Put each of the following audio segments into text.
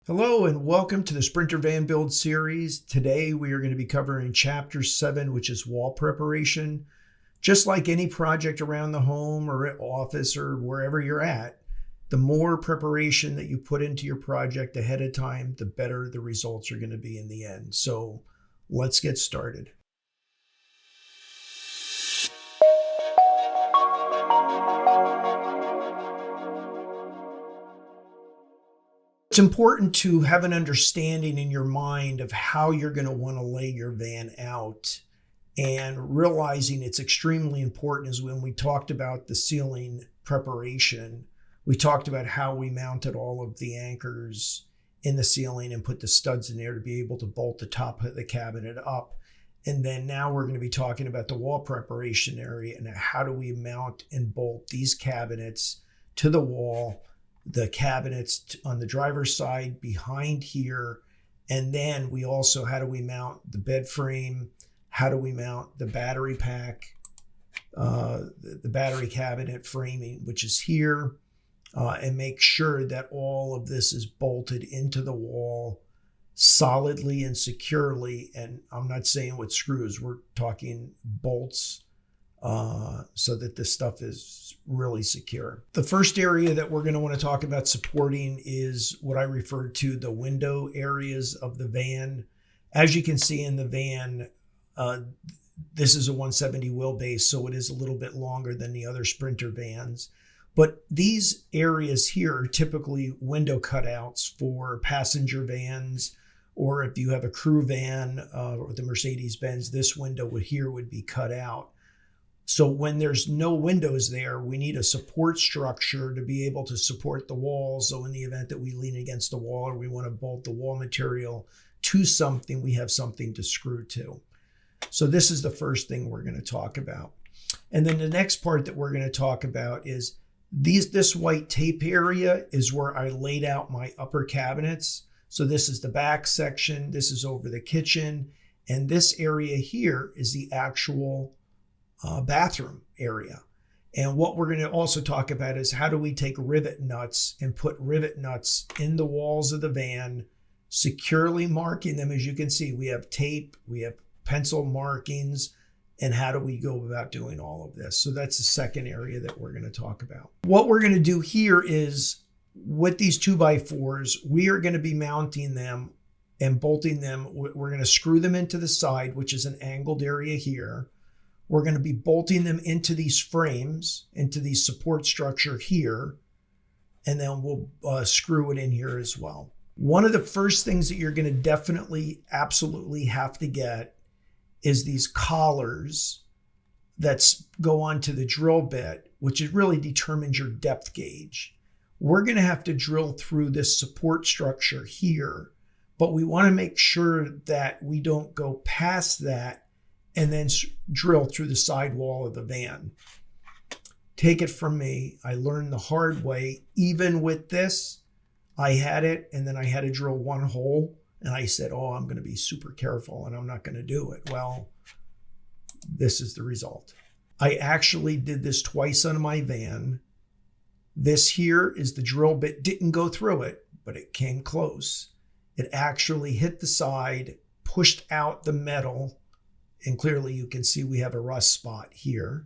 Hello and welcome to the Sprinter Van Build series. Today we are going to be covering Chapter 7, which is wall preparation. Just like any project around the home or at office or wherever you're at, the more preparation that you put into your project ahead of time, the better the results are going to be in the end. So let's get started. It's important to have an understanding in your mind of how you're going to want to lay your van out, and realizing it's extremely important is when we talked about the ceiling preparation. We talked about how we mounted all of the anchors in the ceiling and put the studs in there to be able to bolt the top of the cabinet up. And then now we're going to be talking about the wall preparation area and how do we mount and bolt these cabinets to the wall, the cabinets on the driver's side behind here. And then we also, how do we mount the bed frame? How do we mount the battery pack, the battery cabinet framing, which is here, and make sure that all of this is bolted into the wall solidly and securely. And I'm not saying with screws, we're talking bolts, so that this stuff is really secure. The first area that we're going to want to talk about supporting is what I refer to the window areas of the van. As you can see in the van, this is a 170 wheelbase, so it is a little bit longer than the other Sprinter vans. But these areas here are typically window cutouts for passenger vans, or if you have a crew van or the Mercedes-Benz, this window here would be cut out. So when there's no windows there, we need a support structure to be able to support the walls. So in the event that we lean against the wall or we want to bolt the wall material to something, we have something to screw to. So this is the first thing we're going to talk about. And then the next part that we're going to talk about is this white tape area is where I laid out my upper cabinets. So this is the back section. This is over the kitchen. And this area here is the actual bathroom area. And what we're going to also talk about is how do we take rivet nuts and put rivet nuts in the walls of the van, securely marking them. As you can see, we have tape, we have pencil markings, and how do we go about doing all of this? So that's the second area that we're going to talk about. What we're going to do here is with these 2x4s, we are going to be mounting them and bolting them. We're going to screw them into the side, which is an angled area here. We're going to be bolting them into these frames, into the support structure here, and then we'll screw it in here as well. One of the first things that you're going to definitely, absolutely have to get is these collars that go onto the drill bit, which really determines your depth gauge. We're going to have to drill through this support structure here, but we want to make sure that we don't go past that and then drill through the sidewall of the van. Take it from me, I learned the hard way. Even with this, I had it, and then I had to drill one hole, and I said, oh, I'm going to be super careful, and I'm not going to do it. Well, this is the result. I actually did this twice on my van. This here is the drill bit, didn't go through it, but it came close. It actually hit the side, pushed out the metal, and clearly you can see we have a rust spot here.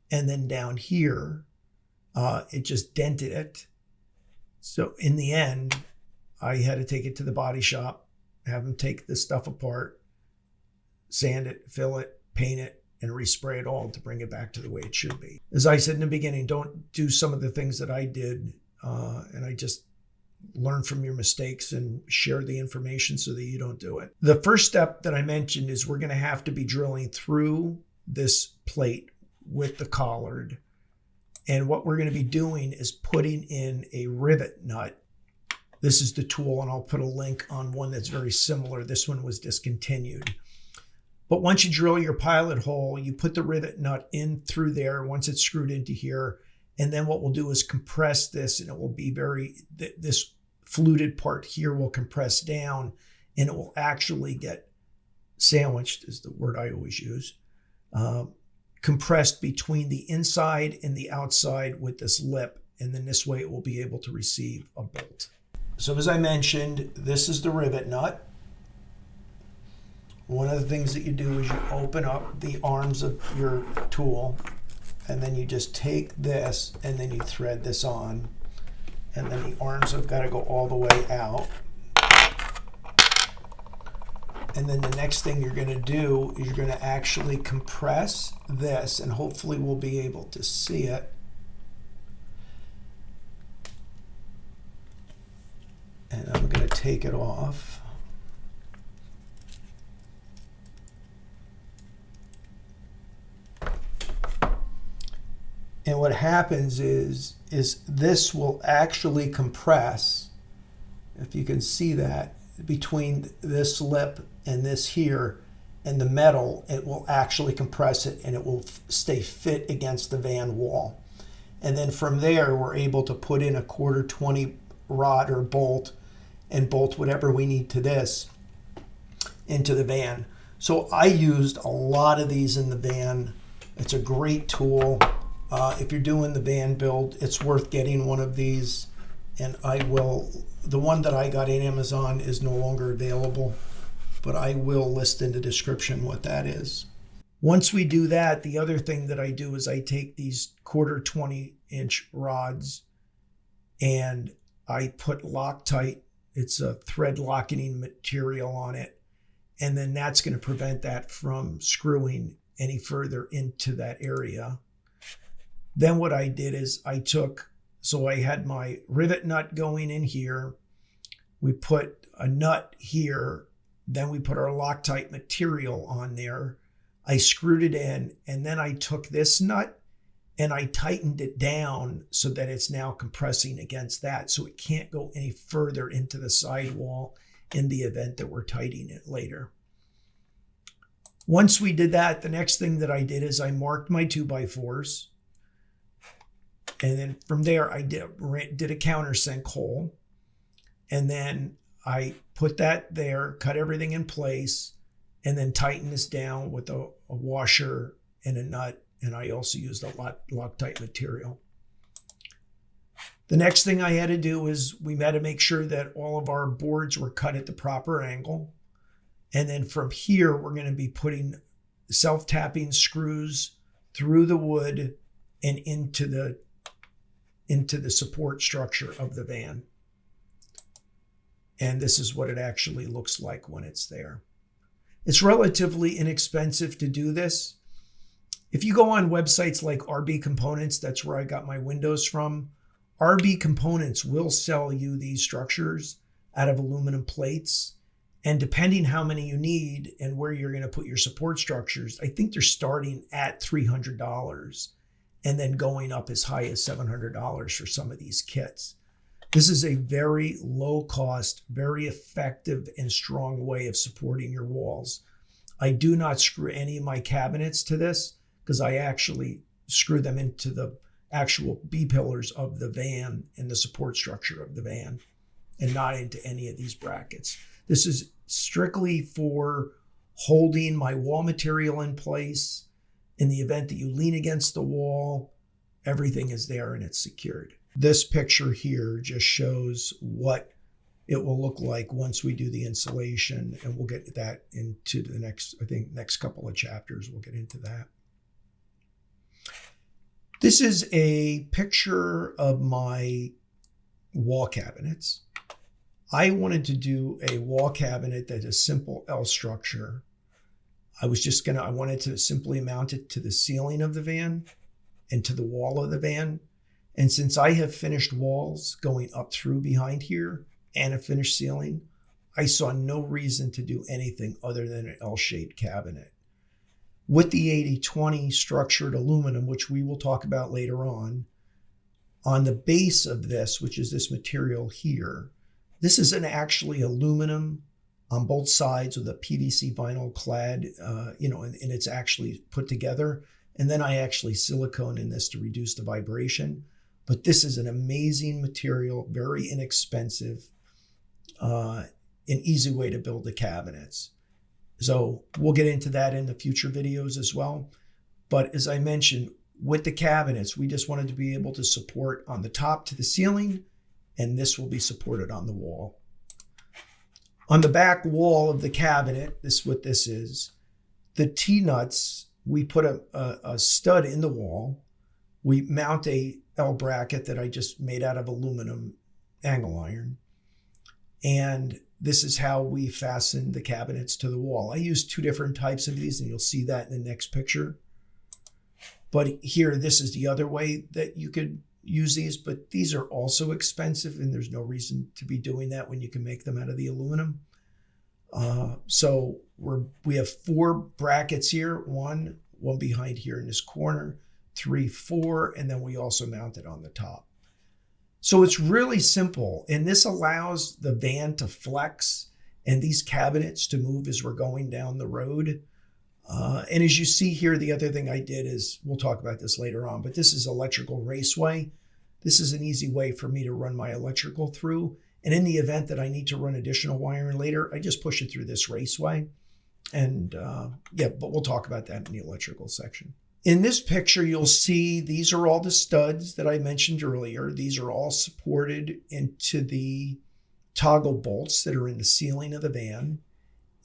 And then down here, it just dented it. So in the end, I had to take it to the body shop, have them take this stuff apart, sand it, fill it, paint it, and respray it all to bring it back to the way it should be. As I said in the beginning, don't do some of the things that I did. And I just learn from your mistakes and share the information so that you don't do it. The first step that I mentioned is we're going to have to be drilling through this plate with the collard. And what we're going to be doing is putting in a rivet nut. This is the tool, and I'll put a link on one that's very similar. This one was discontinued. But once you drill your pilot hole, you put the rivet nut in through there once it's screwed into here. And then what we'll do is compress this, and it will be this fluted part here will compress down, and it will actually get sandwiched, is the word I always use, compressed between the inside and the outside with this lip. And then this way it will be able to receive a bolt. So as I mentioned, this is the rivet nut. One of the things that you do is you open up the arms of your tool, and then you just take this and then you thread this on, and then the arms have got to go all the way out. And then the next thing you're going to do is you're going to actually compress this, and hopefully we'll be able to see it. And I'm going to take it off. And what happens is this will actually compress, if you can see that, between this lip and this here and the metal, it will actually compress it and it will stay fit against the van wall. And then from there, we're able to put in a 1/4-20 rod or bolt and bolt whatever we need to this into the van. So I used a lot of these in the van. It's a great tool. If you're doing the van build, it's worth getting one of these. And the one that I got in Amazon is no longer available, but I will list in the description what that is. Once we do that, the other thing that I do is I take these 1/4-20" rods and I put Loctite. It's a thread locking material on it. And then that's going to prevent that from screwing any further into that area. Then what I did is so I had my rivet nut going in here. We put a nut here. Then we put our Loctite material on there. I screwed it in, and then I took this nut and I tightened it down so that it's now compressing against that, so it can't go any further into the sidewall in the event that we're tightening it later. Once we did that, the next thing that I did is I marked my 2x4s. And then from there, I did a countersink hole. And then I put that there, cut everything in place, and then tighten this down with a washer and a nut. And I also used a Loctite material. The next thing I had to do is we had to make sure that all of our boards were cut at the proper angle. And then from here, we're going to be putting self-tapping screws through the wood and into the support structure of the van. And this is what it actually looks like when it's there. It's relatively inexpensive to do this. If you go on websites like RB Components, that's where I got my windows from. RB Components will sell you these structures out of aluminum plates. And depending how many you need and where you're going to put your support structures, I think they're starting at $300 and then going up as high as $700 for some of these kits. This is a very low cost, very effective and strong way of supporting your walls. I do not screw any of my cabinets to this because I actually screw them into the actual B-pillars of the van and the support structure of the van and not into any of these brackets. This is strictly for holding my wall material in place. In the event that you lean against the wall, everything is there and it's secured. This picture here just shows what it will look like once we do the installation, and we'll get that into the next couple of chapters. We'll get into that. This is a picture of my wall cabinets. I wanted to do a wall cabinet that's a simple L structure. I wanted to simply mount it to the ceiling of the van and to the wall of the van. And since I have finished walls going up through behind here and a finished ceiling, I saw no reason to do anything other than an L-shaped cabinet. With the 80/20 structured aluminum, which we will talk about later on the base of this, which is this material here, this is actually aluminum on both sides with a PVC vinyl clad, and it's actually put together. And then I actually silicone in this to reduce the vibration. But this is an amazing material, very inexpensive, an easy way to build the cabinets. So we'll get into that in the future videos as well. But as I mentioned, with the cabinets, we just wanted to be able to support on the top to the ceiling and this will be supported on the wall. On the back wall of the cabinet, this is what this is. The T-nuts, we put a stud in the wall. We mount a L bracket that I just made out of aluminum angle iron. And this is how we fasten the cabinets to the wall. I use two different types of these, and you'll see that in the next picture. But here, this is the other way that you could use these, but these are also expensive, and there's no reason to be doing that when you can make them out of the aluminum. So we have 4 brackets here, one behind here in this corner, 3, 4, and then we also mount it on the top. So it's really simple, and this allows the van to flex and these cabinets to move as we're going down the road. And as you see here, the other thing I did is, we'll talk about this later on, but this is electrical raceway. This is an easy way for me to run my electrical through. And in the event that I need to run additional wiring later, I just push it through this raceway. And yeah, but we'll talk about that in the electrical section. In this picture, you'll see these are all the studs that I mentioned earlier. These are all supported into the toggle bolts that are in the ceiling of the van.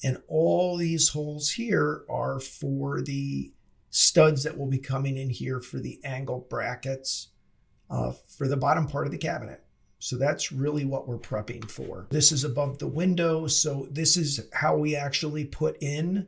And all these holes here are for the studs that will be coming in here for the angle brackets for the bottom part of the cabinet. So that's really what we're prepping for. This is above the window. So this is how we actually put in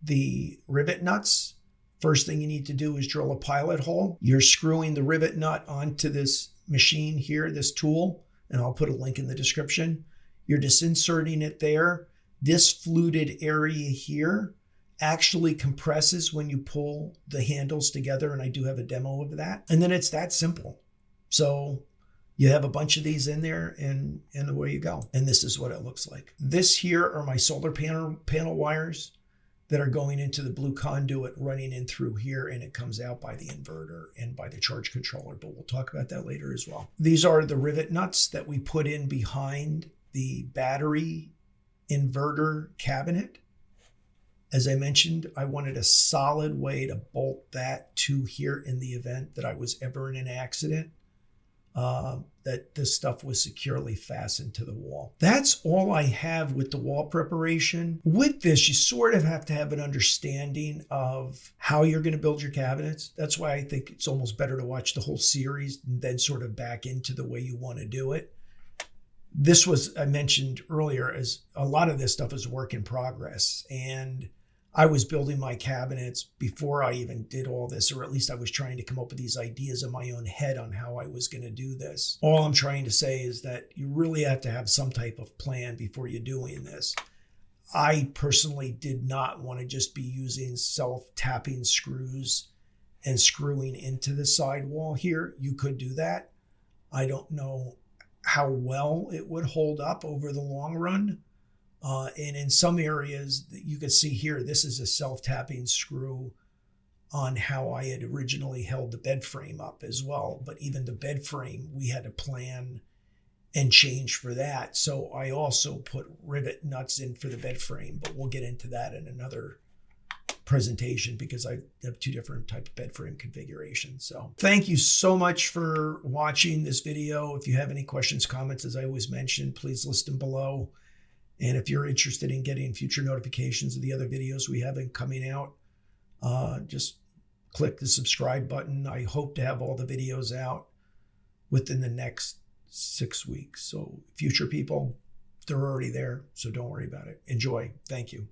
the rivet nuts. First thing you need to do is drill a pilot hole. You're screwing the rivet nut onto this machine here, this tool, and I'll put a link in the description. You're just inserting it there. This fluted area here actually compresses when you pull the handles together, and I do have a demo of that. And then it's that simple. So you have a bunch of these in there, and away you go. And this is what it looks like. This here are my solar panel wires that are going into the blue conduit running in through here, and it comes out by the inverter and by the charge controller, but we'll talk about that later as well. These are the rivet nuts that we put in behind the battery inverter cabinet. As I mentioned, I wanted a solid way to bolt that to here in the event that I was ever in an accident, that this stuff was securely fastened to the wall. That's all I have with the wall preparation. With this, you sort of have to have an understanding of how you're going to build your cabinets. That's why I think it's almost better to watch the whole series and then sort of back into the way you want to do it. This was, I mentioned earlier, as a lot of this stuff is work in progress. And I was building my cabinets before I even did all this, or at least I was trying to come up with these ideas in my own head on how I was going to do this. All I'm trying to say is that you really have to have some type of plan before you're doing this. I personally did not want to just be using self-tapping screws and screwing into the sidewall here. You could do that. I don't know how well it would hold up over the long run. And in some areas, you can see here, this is a self-tapping screw on how I had originally held the bed frame up as well. But even the bed frame, we had to plan and change for that. So I also put rivet nuts in for the bed frame, but we'll get into that in another presentation because I have 2 different type of bed frame configurations. So thank you so much for watching this video. If you have any questions, comments, as I always mention, please list them below. And if you're interested in getting future notifications of the other videos we have coming out, just click the subscribe button. I hope to have all the videos out within the next 6 weeks. So future people, they're already there, so don't worry about it. Enjoy. Thank you.